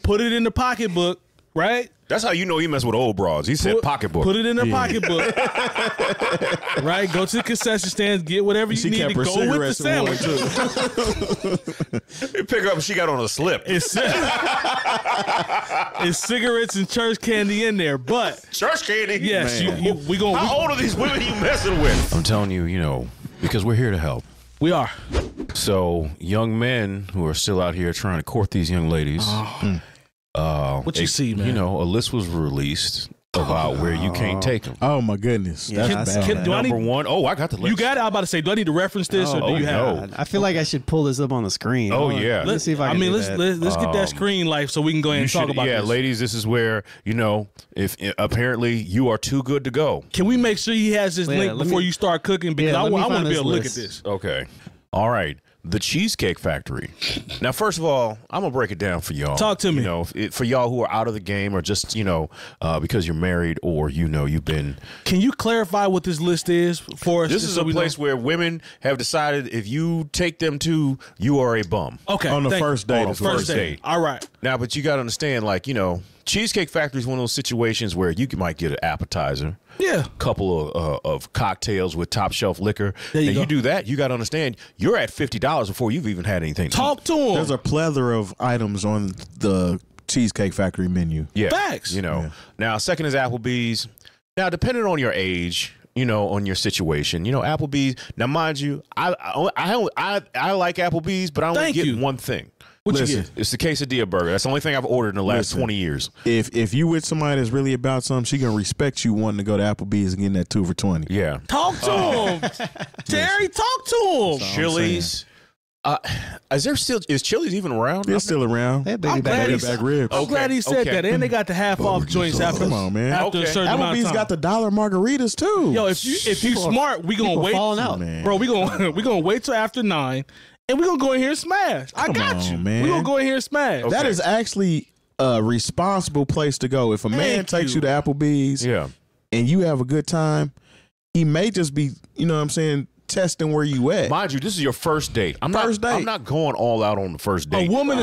put it in the pocketbook, right? That's how you know he messed with old broads. He said pocketbook. Put it in the pocketbook. Right? Go to the concession stands, get whatever you need to go with the sandwich. Pick up, she got on a slip. It's cigarettes and church candy in there, but church candy? Yes, we gonna. How old are these women you messing with? I'm telling you, you know, because we're here to help. We are. So, young men who are still out here trying to court these young ladies. What you see, man? You know, a list was released about where you can't take them. Oh my goodness, that's bad. Number one. Oh, I got the list. You got it. I'm about to say, do I need to reference this or do you have it? I feel like I should pull this up on the screen. Oh yeah. Let's see if I can. Let's get that screen life so we can go ahead and talk about this. Yeah, ladies, this is where, you know, if apparently you are too good to go. Can we make sure he has this link before you start cooking? Because I want to be able to look at this. Okay. All right. The Cheesecake Factory. Now, first of all, I'm going to break it down for y'all. Talk to me. You know, for y'all who are out of the game or just, you know, because you're married or, you know, you've been. Can you clarify what this list is for us? This is a place where women have decided if you take them to, you are a bum. Okay. On the first date. On the first date. All right. Now, but you got to understand, like, you know, Cheesecake Factory is one of those situations where you might get an appetizer. Yeah. A couple of cocktails with top shelf liquor. There you go. You do that, you got to understand, you're at $50 before you've even had anything. Talk to them. There's a plethora of items on the Cheesecake Factory menu. Yeah. Facts. You know. Yeah. Now, second is Applebee's. Now, depending on your age, you know, on your situation, you know, Applebee's. Now, mind you, I like Applebee's, but I only get one thing. What you get? It's the quesadilla burger. That's the only thing I've ordered in the last 20 years. If you with somebody that's really about something, she gonna respect you wanting to go to Applebee's and getting that 2 for $20. Yeah. Talk to him, Terry. Talk to him. Chili's. Is Chili's even around? It's still around. I'm glad he said that. And they got the half off joints after. Come on, man. After a certain amount of Applebee's time. got the $1 margaritas too. Yo, if you smart, we gonna wait. Falling out, bro. We gonna wait till after 9. And we're going to go in here and smash. I got you. Man. We're going to go in here and smash. Okay. That is actually a responsible place to go. If a man takes you to Applebee's and you have a good time, he may just be, you know what I'm saying, testing where you at. Mind you, this is your first date. I'm not going all out on the first date. A woman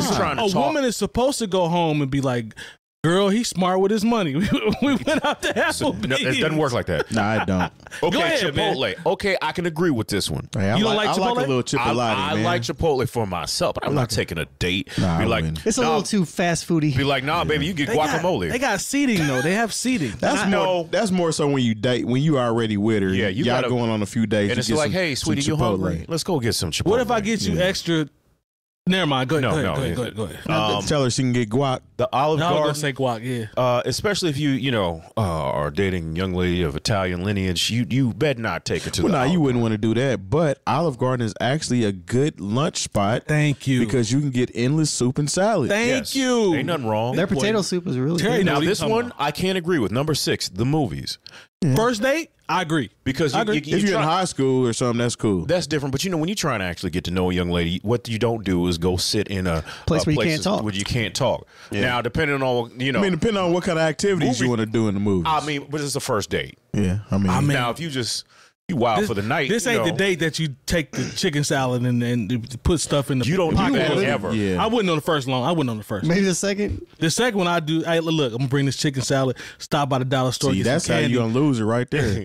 is supposed to go home and be like, girl, he's smart with his money. We went out to Applebee's. No, it doesn't work like that. No, I don't. Okay, ahead, Chipotle. Man. Okay, I can agree with this one. Hey, you don't like Chipotle? I like a little Chipotle, I like Chipotle for myself, but I'm not taking a date. Nah, be like, it's a little too fast foody. Be like, nah, baby, you get guacamole. They got seating though. They have seating. That's more so when you date, when you already with her. Yeah, y'all going on a few days. And it's like, hey, sweetie, you hungry? Let's go get some Chipotle. What if I get you extra? Never mind. Go ahead. Go ahead. Tell her she can get guac. The Olive Garden. I was gonna say guac, yeah. Especially if you are dating a young lady of Italian lineage, you better not take her to. Well, you wouldn't want to do that. But Olive Garden is actually a good lunch spot. Thank you. Because you can get endless soup and salad. Thank you. Ain't nothing wrong. Their potato soup is really good. Now this one I can't agree with. Number 6, the movies. First date, I agree. Because if you're in high school or something, that's cool. That's different. But when you're trying to actually get to know a young lady, what you don't do is go sit in a place where you can't talk. Yeah. Now, depending on depending on what kind of activities you want to do in the movies. I mean, but it's a first date. Yeah, I mean now if you wild for the night. This ain't the date that you take the chicken salad and put stuff in the. You don't do that ever. Yeah. I wouldn't on the first long. I wouldn't on the first. Maybe the second. The second one I do. Hey, look, I'm gonna bring this chicken salad. Stop by the dollar store. See, that's how you gonna lose it right there.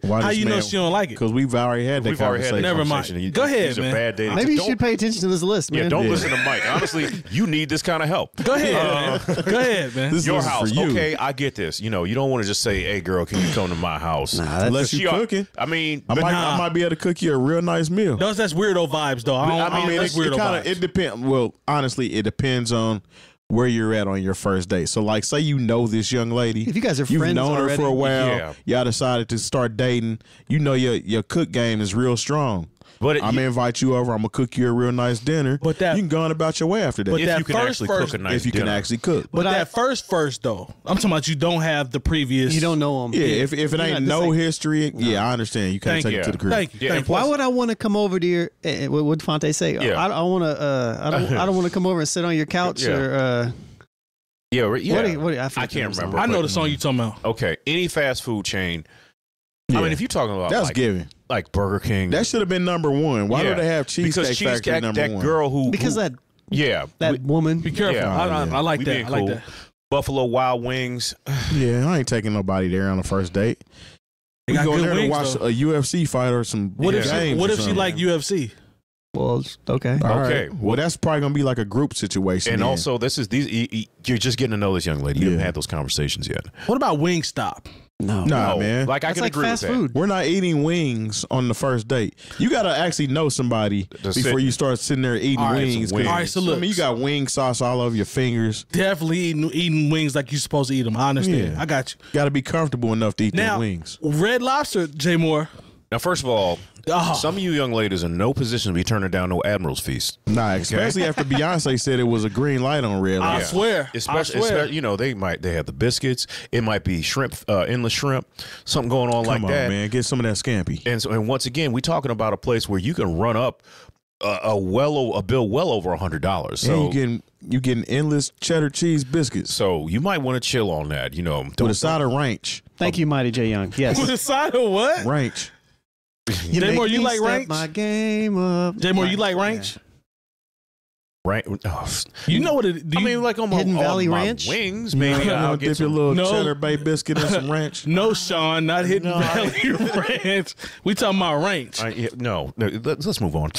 How you know she don't like it? Because we've already had that conversation. Never mind. Go ahead, man. Bad dating. Maybe you should pay attention to this list, man. Yeah, don't listen to Mike. Honestly, you need this kind of help. Go ahead, man. Go ahead, man. This your is house. for you. Okay, I get this. You don't want to just say, "Hey, girl, can you come to my house?" Unless you're cooking. I mean, I might be able to cook you a real nice meal. That's weirdo vibes, though. I mean, that's weirdo vibes. It depends. Well, honestly, it depends on where you're at on your first date. So, like, say you know this young lady. If you guys are you've friends known already, her for a while. Yeah. Y'all decided to start dating. You know your cook game is real strong. But I'm gonna invite you over. I'm gonna cook you a real nice dinner. But you can go on about your way after that. But if you can actually cook a nice if you dinner. can actually cook. But that first though, I'm talking about you don't have the previous. You don't know them. Yeah, if it ain't no history, I understand. You can't take it to the crib. Thank you. Yeah, Why would I want to come over to your? What would Fonte say? Yeah. I want to. I don't want to come over and sit on your couch or. Yeah. I can't remember. I know the song you talking about. Okay, any fast food chain. Yeah. I mean, if you're talking about that's given. Like Burger King, that should have been number one. Why do they have Cheesecake Factory number one? Because that Yeah. That woman. Be careful. Yeah. I like that. I like that. Buffalo Wild Wings. Yeah, I ain't taking nobody there on the first date. They We got go good there to wings, watch though. a UFC fight or some What if games. what or if she something. like UFC? Well, okay. All Okay. right. Well, that's probably gonna be like a group situation. And then. also, you're just getting to know this young lady. You haven't had those conversations yet. What about Wingstop? No. nah, No, man. Like, I That's can like agree fast with that. food. We're not eating wings on the first date. You got to actually know somebody before you start sitting there eating All right, wings. some wings. All right, so look. I mean, you got wing sauce all over your fingers. Definitely eating wings like you're supposed to eat them. I understand. Yeah. I got you. Got to be comfortable enough to eat Now, them wings. Red Lobster, Jay Moore. Now, first of all, Oh. some of you young ladies are in no position to be turning down no Admiral's Feast. Nah, especially after Beyonce said it was a green light on red I light. swear. Especially, you know, they have the biscuits. It might be shrimp, endless shrimp, something going on Come like on, that. man. Get some of that scampi. And once again, we're talking about a place where you can run up a bill well over $100. So And you getting endless cheddar cheese biscuits so you might want to chill on that. You know, with a side of ranch. Thank you, Mighty J. Young. Yes. With a side of what? Ranch. Jay Moore, you like ranch? My game up. Jay Moore, you like ranch? Right? Oh, You know what it? I mean, like on my, Hidden Valley on my Ranch? wings, maybe You I'll know, get dip your some. little No. cheddar bay biscuit and some ranch. No, Sean, not Hidden Valley Ranch. We talking about ranch. No, let's move on.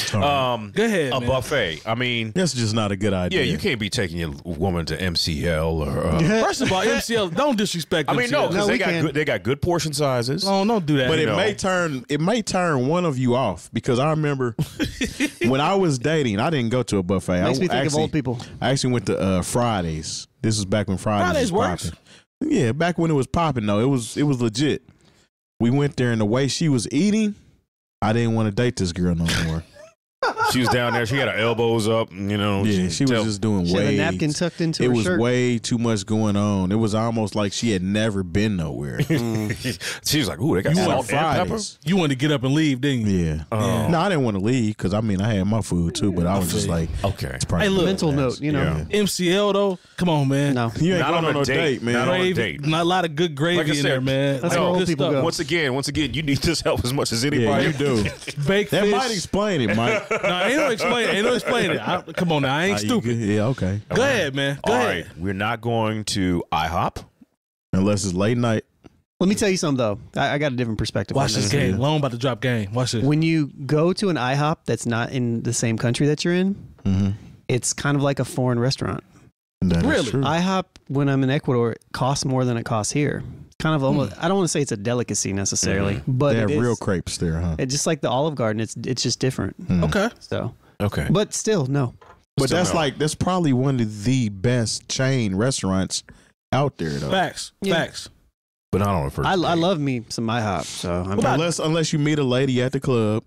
Go ahead, A man. buffet. I mean, That's just not a good idea. yeah, you can't be taking your woman to MCL or. First of all, MCL, don't disrespect I mean, no, MCL. because we can't. they got good portion sizes. Oh, don't do that. But You it know. may turn one of you off because I remember when I was dating, I didn't go to a buffet. Makes me think of actually- old people. I actually went to Fridays. This was back when Fridays Fridays was works. popping. Yeah, back when it was popping though. It was legit. We went there and the way she was eating, I didn't want to date this girl no more. She was down there. She had her elbows up. You know. Yeah, she was just doing She had way. a napkin tucked into It her was shirt. way too much going on. It was almost like she had never been nowhere. She was like, "Ooh, they got On salt and pepper." Fridays. You wanted to get up and leave, didn't you? Yeah. Oh. No, I didn't want to leave because I had my food too, but I was just like, Okay. it's probably Hey, look. Mental note, you know. Yeah. MCL though, come on, man. No. you ain't Not going on on a no date. date, man. Not on a Gravy, date. not a lot of good gravy Like I in said, there, man. that's Like, where old good people stuff. go. Once again, you need this help as much as anybody. Yeah, you do. Baked That fish. might explain it, Mike. No, ain't no explain it. Come on now, I ain't stupid. Yeah, okay. Go ahead, man. Go All ahead. right, we're not going to IHOP. Unless it's late night. Let me tell you something though. I got a different perspective. Watch on this this. game. Lone about to drop game. Watch this. When you go to an IHOP that's not in the same country that you're in, Mm-hmm. it's kind of like a foreign restaurant. Really? True. IHOP, when I'm in Ecuador, it costs more than it costs here. Kind of almost. I don't want to say it's a delicacy necessarily, but They have it is- real crepes there, huh? It's just like the Olive Garden. It's just different. Okay. So, Okay. but still, no. But Still that's no. that's probably one of the best chain restaurants out there, though. Facts. Yeah. Facts. But not on the first I date. love me some IHOP. So I'm Unless you meet a lady at the club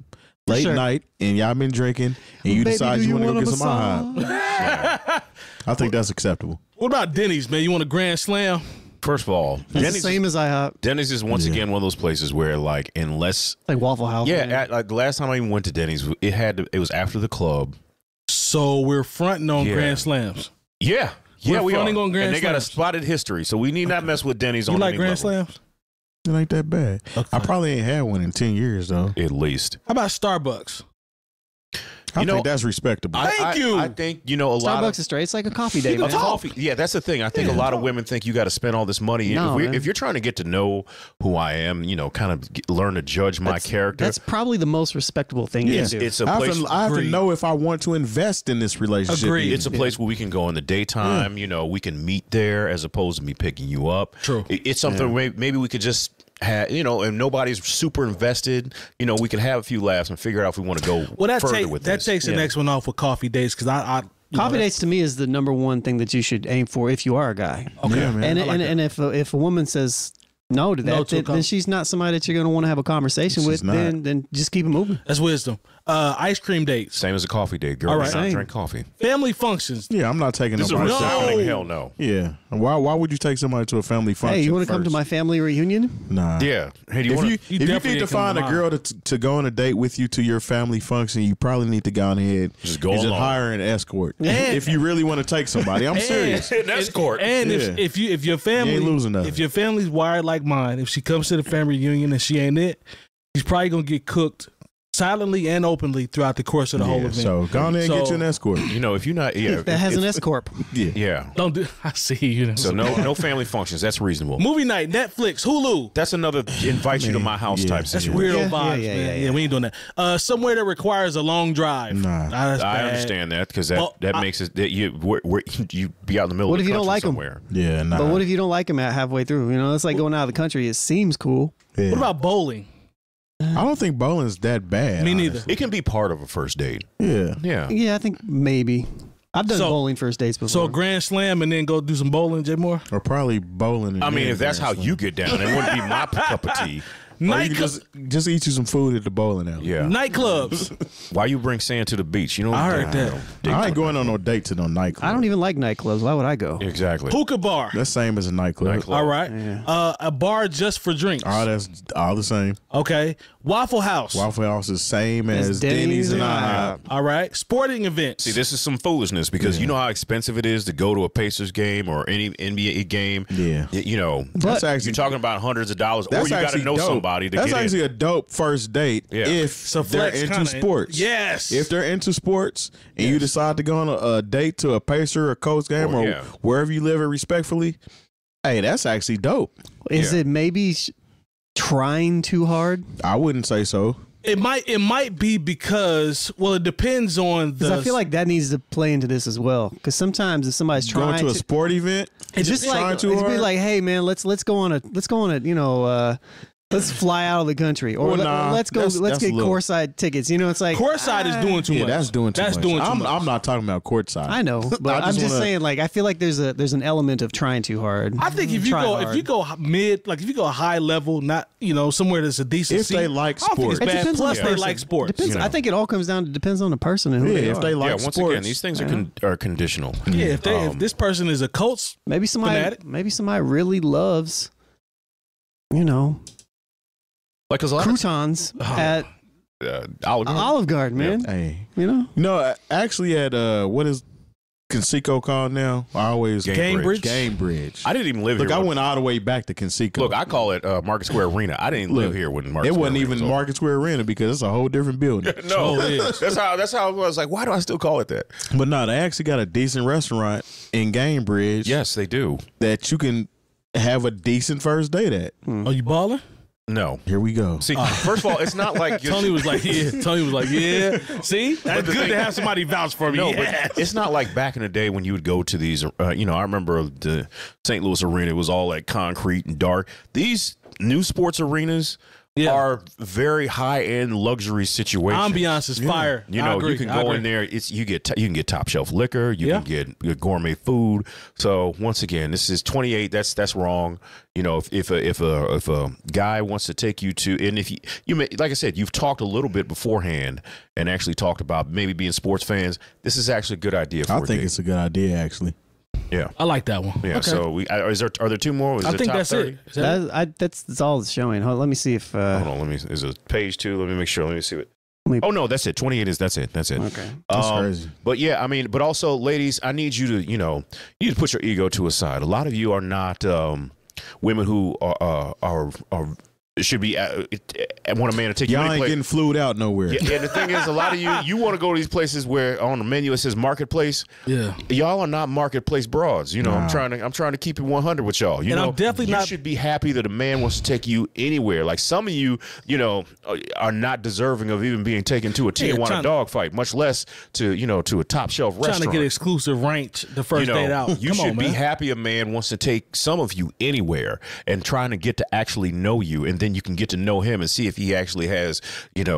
late sure. night and y'all been drinking and you Baby, decide do you you want to go want get a some IHOP. I think that's acceptable. What about Denny's, man? You want a grand slam? First of all, It's the Denny's, same as IHOP, Denny's is once again one of those places where, like, unless like Waffle House. man. like the last time I even went to Denny's, it was after the club. So we're fronting on Yeah. grand slams. Yeah, yeah, We're we are. fronting on grand and they got a slams. spotted history, so we need not mess with Denny's You on like any grand level. slams? It ain't that bad. Okay. I probably ain't had one in 10 years, though. At least. How about Starbucks? I You know, think that's respectable. Thank you. I think a lot of Starbucks is straight. It's like a coffee day, You can man. talk. coffee. Yeah, that's the thing. I think a lot of women think you got to spend all this money. No, man. If you're trying to get to know who I am, kind of learn to judge my character. That's probably the most respectable thing you can do. It's a I place. have to Agreed. know if I want to invest in this relationship. Agreed. It's a place where we can go in the daytime. We can meet there as opposed to me picking you up. True. It's something where maybe we could just have, and nobody's super invested. We could have a few laughs and figure out if we want to go Well, that further with this. takes the next one off with coffee dates because I Coffee dates to me is the number one thing that you should aim for if you are a guy. Okay. Yeah, man. And if a woman says no to that, No to a then she's not somebody that you're going to want to have a conversation She's with. not. Then just keep it moving. That's wisdom. Ice cream dates, Same as a coffee date. Girl All does right. not Same. drink coffee. family functions. Yeah, I'm not taking This is a nobody. resounding hell no. Yeah. Why would you take somebody to a family function? Hey, you want to come to first? my family reunion? Nah. Yeah. Hey, do you If want you, to? You if you definitely need to ain't coming find a to girl to go on a date with you to your family function, you probably need to go on ahead Just go and just along. hire an escort. And- if you really want to take somebody, I'm serious. An escort. And Yeah. if your family, You ain't losing nothing. if your family's wired like mine, if she comes to the family reunion and she ain't it, she's probably gonna get cooked silently and openly throughout the course of the whole event. So go on there and get you an escort. You know, if you're not, that has an S corp. Yeah. Don't do. I see you. Know, so no family functions. That's reasonable. Movie night, Netflix, Hulu. That's another invite you to my house type That's situation. weirdo vibes, man. Yeah, we ain't doing that. Somewhere that requires a long drive. Nah. I understand that because that makes it that you be out in the middle. What of if the you don't like somewhere. them? Yeah, nah. But what if you don't like them at halfway through? You know, it's like going out of the country. It seems cool. Yeah. What about bowling? I don't think bowling's that bad. Me neither. honestly. It can be part of a first date. Yeah. Yeah. Yeah, I think maybe. I've done bowling first dates before. So a grand slam and then go do some bowling, Jay Moore? Or probably bowling. I mean, if that's how you get down, it wouldn't be my cup of tea. Or you can just eat you some food at the bowling alley. Yeah. Nightclubs. Why you bring sand to the beach? You know. I heard that. I ain't going on no date to no nightclub. I don't even like nightclubs. Why would I go? Exactly. Hookah bar. That's same as a nightclub. All right. Yeah. A bar just for drinks. Oh, that's all the same. Okay. Waffle House. Waffle House is same It's as Denny's Denny's and and IHOP. All right. Sporting events. See, this is some foolishness because you know how expensive it is to go to a Pacers game or any NBA game. Yeah. You know, That's actually you're talking about hundreds of dollars, or you got to actually know dope. somebody to That's get actually in. a dope first date if So they're flex into kinda- sports. Yes. If they're into sports and you decide to go on a date to a Pacer or Colts game or wherever you live, respectfully, hey, that's actually dope. Is it maybe trying too hard? I wouldn't say so. It might be because it depends on the. Because I feel like that needs to play into this as well. Because sometimes if somebody's trying Going to a sport event, it's just like trying too it's be hard. like, hey man, let's go on a you know. Let's fly out of the country, or let's get courtside tickets. You know, it's like courtside is doing too much. That's doing too much. I'm not talking about courtside. I know, but I'm just saying, like, I feel like there's an element of trying too hard. I think if you go mid, like if you go high level, not somewhere that's a decent. If they like I don't think sports, it's bad. Depends on Plus the they person. like sports. Depends. I think it all comes down to depends on the person and who they if are. they like once sports, again, these things are conditional. Yeah, if this person is a Colts, maybe somebody really loves, Like a lot croutons at Olive Garden, man. Hey, actually at what is 𝐾𝐄𝐃 called now? I always Gamebridge. I didn't even live here. Look, I went all the way back to 𝐾𝐿𝐃. Look, I call it Market Square Arena. I didn't live here when Market It Square wasn't Arena even was Market Square Arena because it's a whole different building. No, that's how it was. Like, why do I still call it that? But no, they actually got a decent restaurant in Gamebridge. Yes, they do. That you can have a decent first date at. Are you balling? No. Here we go. See, first of all, it's not like Tony was like, yeah. See, that's good to have somebody vouch for me. No, but it's not like back in the day when you would go to these. I remember the St. Louis Arena. It was all like concrete and dark. These new sports arenas are very high-end luxury situations. Ambiance is fire. You know, you can go in there. You can get top shelf liquor. You can get gourmet food. So once again, this is 28. That's wrong. You know, if a guy wants to take you to, and if you may, like I said, you've talked a little bit beforehand and actually talked about maybe being sports fans. This is actually a good idea. I think it's a good idea actually. Yeah, I like that one. Yeah. Okay. So are there two more? I think that's 30? it. That's all it's showing. Let me see if. Hold on. Is it page 2? Let me make sure. Let me see what. Oh no, that's it. 28 is that's it. Okay. That's crazy. But yeah, I mean, but also, ladies, I need you to, you need to put your ego to a side. A lot of you are not women who are should be want a man to take you. Y'all ain't getting flued out nowhere. Yeah, and the thing is, a lot of you want to go to these places where on the menu it says marketplace. Yeah, y'all are not marketplace broads. You know, I'm trying to keep it 100 with y'all. You know, I'm definitely you should be happy that a man wants to take you anywhere. Like some of you, are not deserving of even being taken to a Tijuana dog fight, much less to a top shelf restaurant. Trying to get exclusive range the first date out. You should be happy a man wants to take some of you anywhere and trying to get to actually know you, and then you can get to know him and see if he actually has,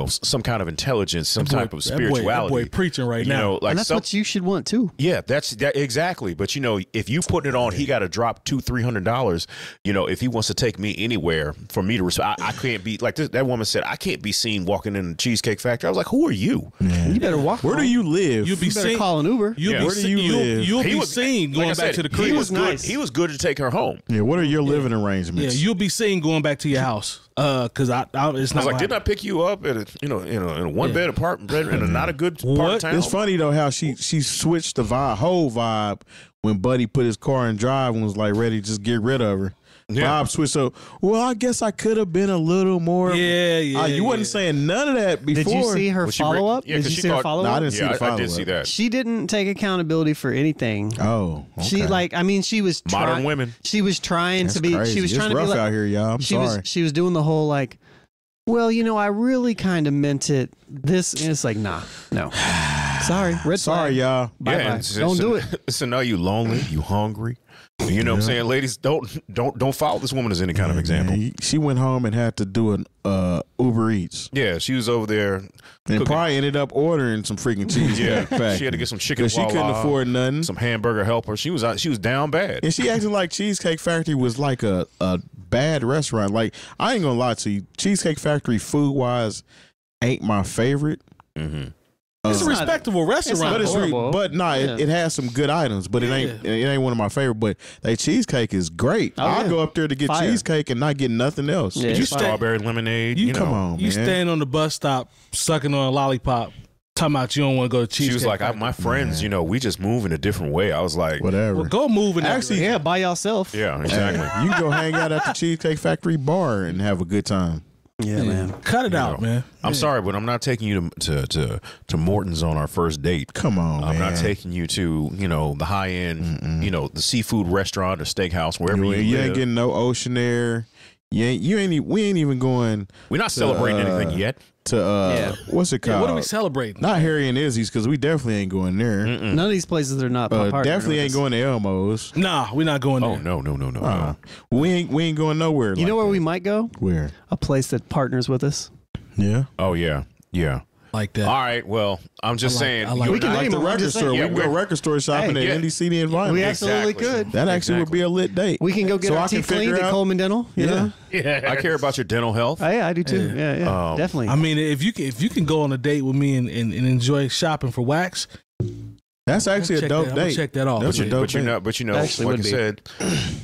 some kind of intelligence, some type of spirituality. That boy preaching right now. Like and that's what you should want too. Yeah, that's exactly. But if you putting it on, he got to drop $200-$300. If he wants to take me anywhere for me to respect, I can't be like this. That woman said, I can't be seen walking in the Cheesecake Factory. I was like, who are you? Man. You better walk. Where do you live? You better call an Uber. Where do you live? You'll be seen going back to the crib. He was nice. He was good to take her home. Yeah. What are your living arrangements? Yeah, you'll be seen going back to your house. Because it's not. I was like, didn't I pick you up at in a one bed apartment in a not a good part of town? It's funny though how she switched the whole vibe when Buddy put his car in drive and was like ready to just get rid of her. Yeah. Bob switched up. Well, I guess I could have been a little more. You wasn't saying none of that before. Did you see her follow up? Yeah, did you see her follow up? No, I didn't see the follow up. I did see that. She didn't take accountability for anything. Oh, okay. She was modern women. She was trying to be. Crazy. She was trying to be rough like, out here, y'all. I'm sorry. She was doing the whole like, well, I really kind of meant it. This and it's like, nah, no. Sorry, red sorry, flag. y'all. Bye. Don't do it. So now you lonely, you hungry. You know what I'm saying, ladies? Don't follow this woman as any kind of example. Man, she went home and had to do an Uber Eats. Yeah, she was over there and probably ended up ordering some freaking cheese. Yeah, she had to get some chicken. She couldn't afford nothing. Some hamburger helper. She was down bad. And she acted like Cheesecake Factory was like a bad restaurant. Like, I ain't gonna lie to you, Cheesecake Factory food wise ain't my favorite. Mm-hmm. It's a respectable restaurant, it has some good items, but it ain't one of my favorite. But they cheesecake is great. I'll go up there to get cheesecake and not get nothing else. Yeah, strawberry lemonade. Come on, you stand on the bus stop sucking on a lollipop, talking about you don't want to go to cheesecake. She was like, my friends, we just move in a different way. I was like, whatever. Well, go move in actually, by yourself. Yeah, exactly. You can go hang out at the Cheesecake Factory bar and have a good time. Yeah, man. Cut it out, man. I'm sorry, but I'm not taking you to Morton's on our first date. Come on, I'm not taking you to the high end, the seafood restaurant or steakhouse, wherever you live. You ain't getting no ocean air. We ain't even going. We're not celebrating anything yet. What's it called? Yeah, what are we celebrating? Not Harry and Izzy's, because we definitely ain't going there. None of these places are not. Definitely ain't going to Elmo's. Nah, we're not going there. Oh no. We ain't going nowhere. You know where we might go? Where? A place that partners with us. Yeah. Oh yeah. Like that. All right. Well, I'm just saying. We can like the record store. We can go record store shopping at Indie CD Environment. We absolutely could. That actually would be a lit date. We can go get our teeth cleaned at Coleman Dental. Yeah. I care about your dental health. Oh, yeah, I do too. Yeah, definitely. I mean, if you can go on a date with me and enjoy shopping for wax, that's actually a dope date. Check that off. That's a dope date. Like I said,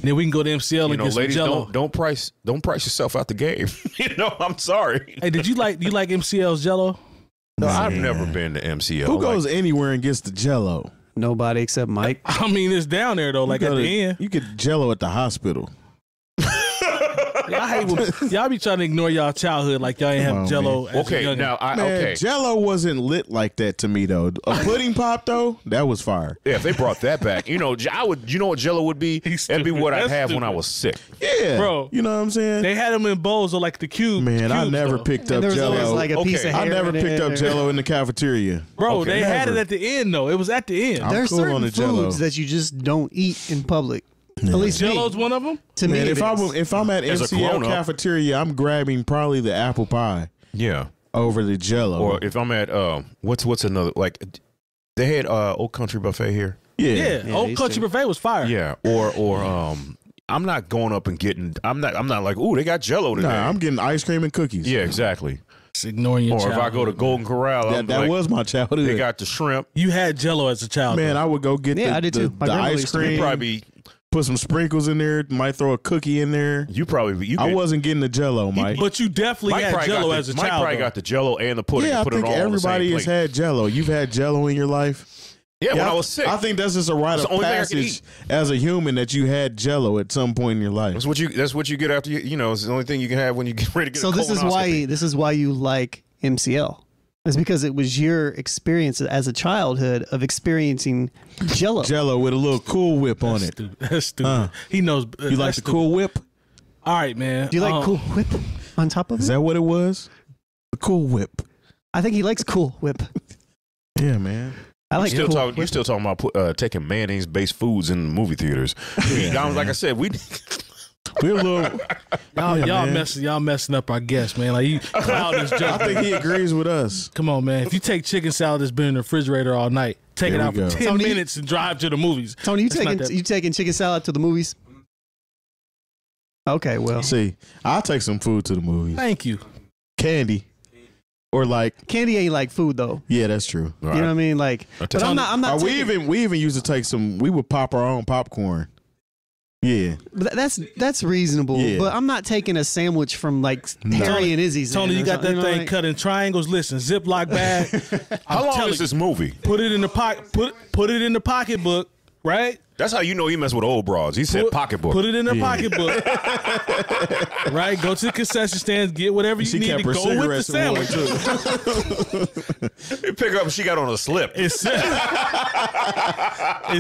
then we can go to MCL and get ladies, some Jello. don't price yourself out the game. I'm sorry. Hey, do you like MCL's Jello? No, I've never been to MCL. Who goes anywhere and gets the Jello? Nobody except Mike. I mean, it's down there though. Like at the end, you get Jello at the hospital. I hate when y'all be trying to ignore y'all childhood like y'all ain't have Jello. Okay, now Jello wasn't lit like that to me though. A pudding pop though, that was fire. Yeah, if they brought that back, you know what Jello would be? That'd be what I'd have when I was sick. Yeah, bro. You know what I'm saying? They had them in bowls or like the cube. Man, I never picked up Jello. Like a piece of hair I never picked up Jello in the cafeteria. Bro, they had it at the end though. It was at the end. There's certain foods that you just don't eat in public. Yeah. At least Jello's one of them. To me, if I'm at MCL cafeteria, I'm grabbing probably the apple pie. Yeah, over the Jello. Or if I'm at what's another, like they had Old Country Buffet here. Yeah, Old Country Buffet was fire. Yeah, or I'm not going up and getting. I'm not like, ooh, they got Jello today. Nah, I'm getting ice cream and cookies. Yeah, exactly. Just ignoring your childhood. Or if I go to Golden Corral, that was my childhood. They got the shrimp. You had Jello as a child. Man, I would go get the ice cream. Probably put some sprinkles in there. Might throw a cookie in there. I wasn't getting the Jello, Mike. But you definitely had Jello as a child. Mike probably got the Jello and the pudding. Yeah, I think everybody has had Jello. You've had Jello in your life. Yeah, when I was sick. I think that's just a rite of passage as a human that you had Jello at some point in your life. That's what you get after you know. It's the only thing you can have when you get ready to get. So this is why you like MCL. It's because it was your experience as a childhood of experiencing Jello. Jello with a little Cool Whip on it. That's stupid. He knows. You like the Cool Whip? All right, man. Do you like Cool Whip on top of it? Is that what it was? The Cool Whip. I think he likes Cool Whip. Yeah, man. I like you still talking about taking mayonnaise-based foods in movie theaters. Like I said, we're a little y'all messing up our guests, man. Like you cloud this I think he agrees with us. Come on, man. If you take chicken salad that's been in the refrigerator all night, take it out for 10 minutes and drive to the movies. Tony, you taking chicken salad to the movies? Okay, well. See, I'll take some food to the movies. Thank you. Candy. Or like candy ain't like food though. Yeah, that's true. You know what I mean? Like, but I'm not. We even used to take some. We would pop our own popcorn. Yeah, but that's reasonable. Yeah. But I'm not taking a sandwich from like Harry and Izzy's. Tony, you got that thing cut in triangles. Listen, Ziploc bag. How long is this movie? Put it in the pocket. Put it in the pocketbook. Right. That's how you know he messed with old broads. He said pocketbook. Put it in her pocketbook. Right? Go to the concession stands, get whatever you need to go with the sandwich. You pick up, she got on a slip. It's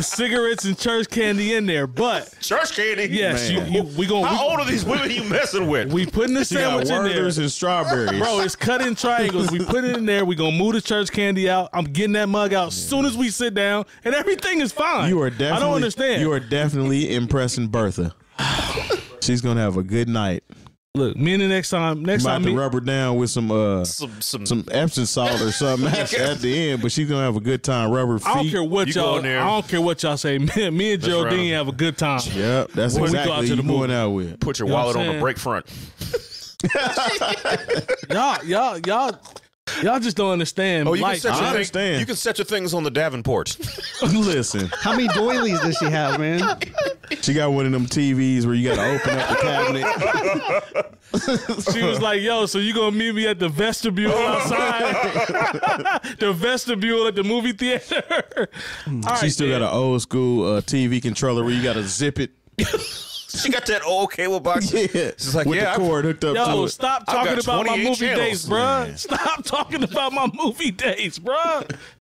cigarettes and church candy in there, but church candy. Yes, we gonna. How old are these women you messing with? We putting the sandwich in there. And strawberries, bro. It's cut in triangles. We put it in there. We gonna move the church candy out. I'm getting that mug out as soon as we sit down, and everything is fine. You are definitely. I don't understand. You are definitely impressing Bertha. She's gonna have a good night. Look, me and the next time to rub her down with some Epsom salt or something at the end, but she's gonna have a good time. Rub her feet. I don't care what y'all. I don't care what y'all say. Me and Geraldine have a good time. Yep, that's exactly what you going out with. Put your wallet on the brake front. Y'all just don't understand. Oh, I understand. You can set your things on the Davenport. Listen. How many doilies does she have, man? She got one of them TVs where you got to open up the cabinet. She was like, yo, so you going to meet me at the vestibule outside? The vestibule at the movie theater? She still got an old school TV controller where you got to zip it. She got that old cable box. Yeah. She's like, with the cord hooked up to it. Stop talking about my movie days, bruh. Stop talking about my movie days, bruh.